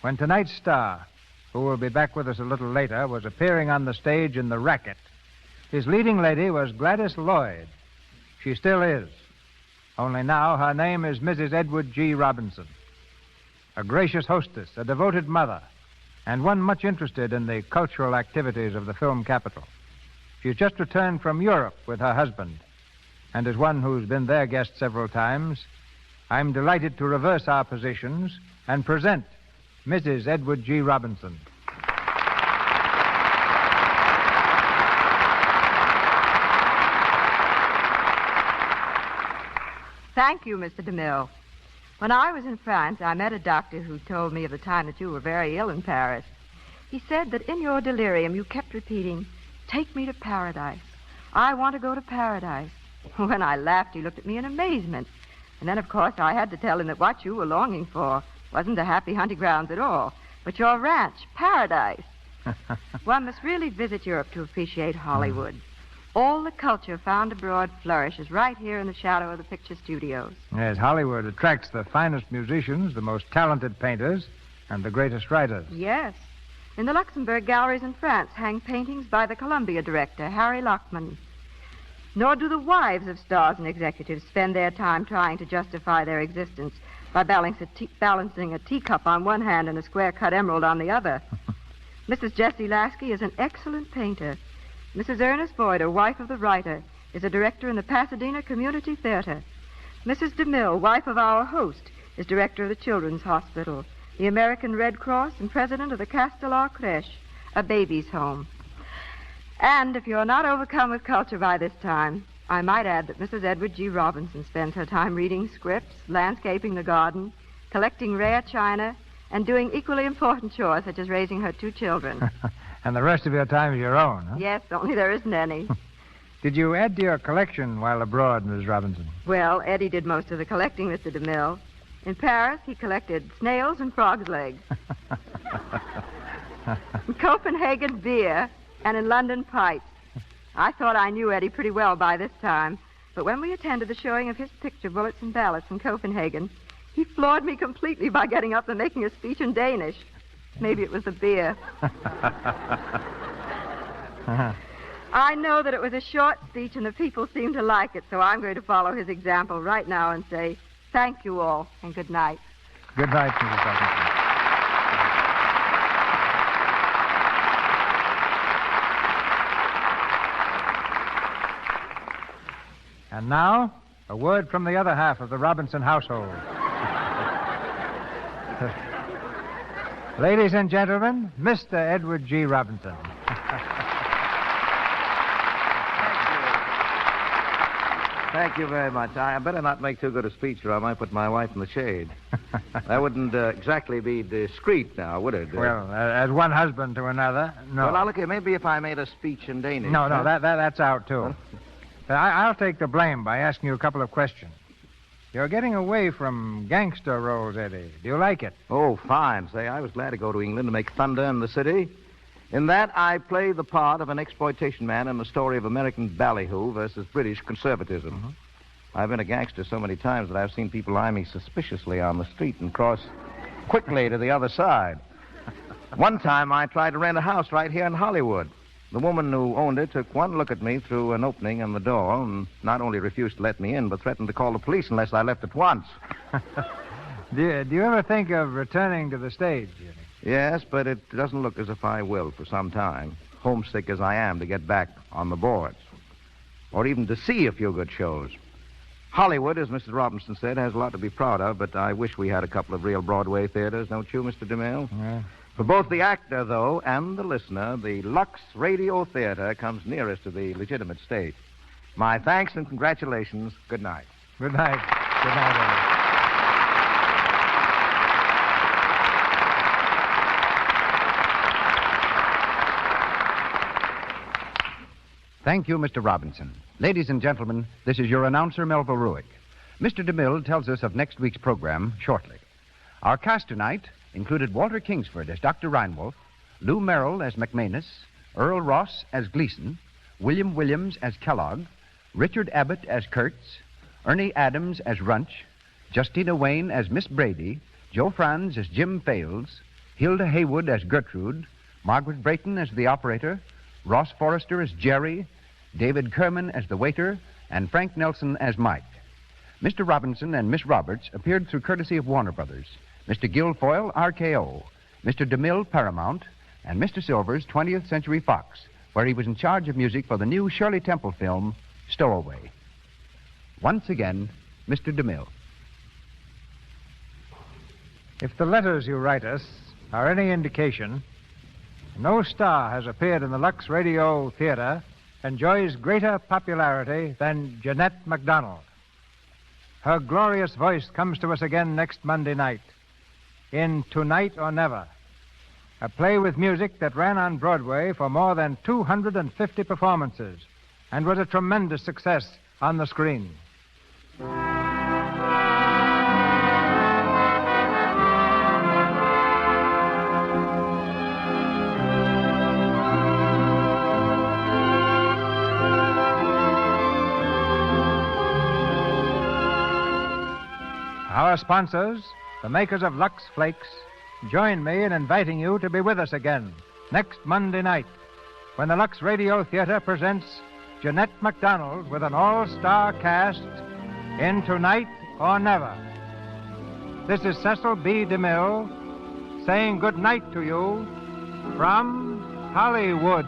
When tonight's star, who will be back with us a little later, was appearing on the stage in The Racket, his leading lady was Gladys Lloyd. She still is. Only now her name is Mrs. Edward G. Robinson. A gracious hostess, a devoted mother, and one much interested in the cultural activities of the film capital. She's just returned from Europe with her husband. And as one who's been their guest several times, I'm delighted to reverse our positions and present Mrs. Edward G. Robinson. Thank you, Mr. DeMille. When I was in France, I met a doctor who told me of the time that you were very ill in Paris. He said that in your delirium you kept repeating, "Take me to paradise. I want to go to paradise." When I laughed, he looked at me in amazement. And then, of course, I had to tell him that what you were longing for wasn't the happy hunting grounds at all, but your ranch, paradise. One must really visit Europe to appreciate Hollywood. All the culture found abroad flourishes right here in the shadow of the picture studios. Yes, Hollywood attracts the finest musicians, the most talented painters, and the greatest writers. Yes. In the Luxembourg galleries in France hang paintings by the Columbia director, Harry Lockman. Nor do the wives of stars and executives spend their time trying to justify their existence by balancing a teacup on one hand and a square-cut emerald on the other. Mrs. Jessie Lasky is an excellent painter. Mrs. Ernest Boyder, wife of the writer, is a director in the Pasadena Community Theater. Mrs. DeMille, wife of our host, is director of the Children's Hospital, the American Red Cross, and president of the Castelar Creche, a baby's home. And if you're not overcome with culture by this time, I might add that Mrs. Edward G. Robinson spends her time reading scripts, landscaping the garden, collecting rare china, and doing equally important chores such as raising her 2 children. And the rest of your time is your own, huh? Yes, only there isn't any. Did you add to your collection while abroad, Mrs. Robinson? Well, Eddie did most of the collecting, Mr. DeMille. In Paris, he collected snails and frogs' legs. In Copenhagen, beer, and in London, pipes. I thought I knew Eddie pretty well by this time, but when we attended the showing of his picture, Bullets and Ballots, in Copenhagen, he floored me completely by getting up and making a speech in Danish. Maybe it was the beer. I know that it was a short speech and the people seemed to like it, so I'm going to follow his example right now and say thank you all and good night. Good night, Mrs. Robinson. And now, a word from the other half of the Robinson household. Ladies and gentlemen, Mr. Edward G. Robinson. Thank you very much. I better not make too good a speech, or I might put my wife in the shade. That wouldn't exactly be discreet now, would it? Well, as one husband to another, no. Well, now, look here. Maybe if I made a speech in Danish. No, that's out, too. I'll take the blame by asking you a couple of questions. You're getting away from gangster roles, Eddie. Do you like it? Oh, fine. Say, I was glad to go to England to make thunder in the city. In that, I play the part of an exploitation man in the story of American ballyhoo versus British conservatism. Mm-hmm. I've been a gangster so many times that I've seen people eye me suspiciously on the street and cross quickly to the other side. One time, I tried to rent a house right here in Hollywood. The woman who owned it took one look at me through an opening in the door and not only refused to let me in, but threatened to call the police unless I left at once. Do you ever think of returning to the stage, Eddie? Yes, but it doesn't look as if I will for some time, homesick as I am to get back on the boards, or even to see a few good shows. Hollywood, as Mrs. Robinson said, has a lot to be proud of, but I wish we had a couple of real Broadway theaters, don't you, Mr. DeMille? Yeah. For both the actor, though, and the listener, the Lux Radio Theater comes nearest to the legitimate state. My thanks and congratulations. Good night. Good night. Good night, Eddie. Thank you, Mr. Robinson. Ladies and gentlemen, this is your announcer, Melville Ruick. Mr. DeMille tells us of next week's program shortly. Our cast tonight included Walter Kingsford as Dr. Reinwolf, Lou Merrill as McManus, Earl Ross as Gleason, William Williams as Kellogg, Richard Abbott as Kurtz, Ernie Adams as Runch, Justina Wayne as Miss Brady, Joe Franz as Jim Fales, Hilda Haywood as Gertrude, Margaret Brayton as the operator, Ross Forrester as Jerry, David Kerman as the waiter, and Frank Nelson as Mike. Mr. Robinson and Miss Roberts appeared through courtesy of Warner Brothers, Mr. Guilfoyle, RKO, Mr. DeMille, Paramount, and Mr. Silvers, 20th Century Fox, where he was in charge of music for the new Shirley Temple film, Stowaway. Once again, Mr. DeMille. If the letters you write us are any indication, no star has appeared in the Lux Radio Theater enjoys greater popularity than Jeanette MacDonald. Her glorious voice comes to us again next Monday night in Tonight or Never, a play with music that ran on Broadway for more than 250 performances and was a tremendous success on the screen. Our sponsors, the makers of Lux Flakes, join me in inviting you to be with us again next Monday night when the Lux Radio Theater presents Jeanette MacDonald with an all-star cast in Tonight or Never. This is Cecil B. DeMille saying good night to you from Hollywood.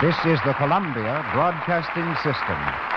This is the Columbia Broadcasting System.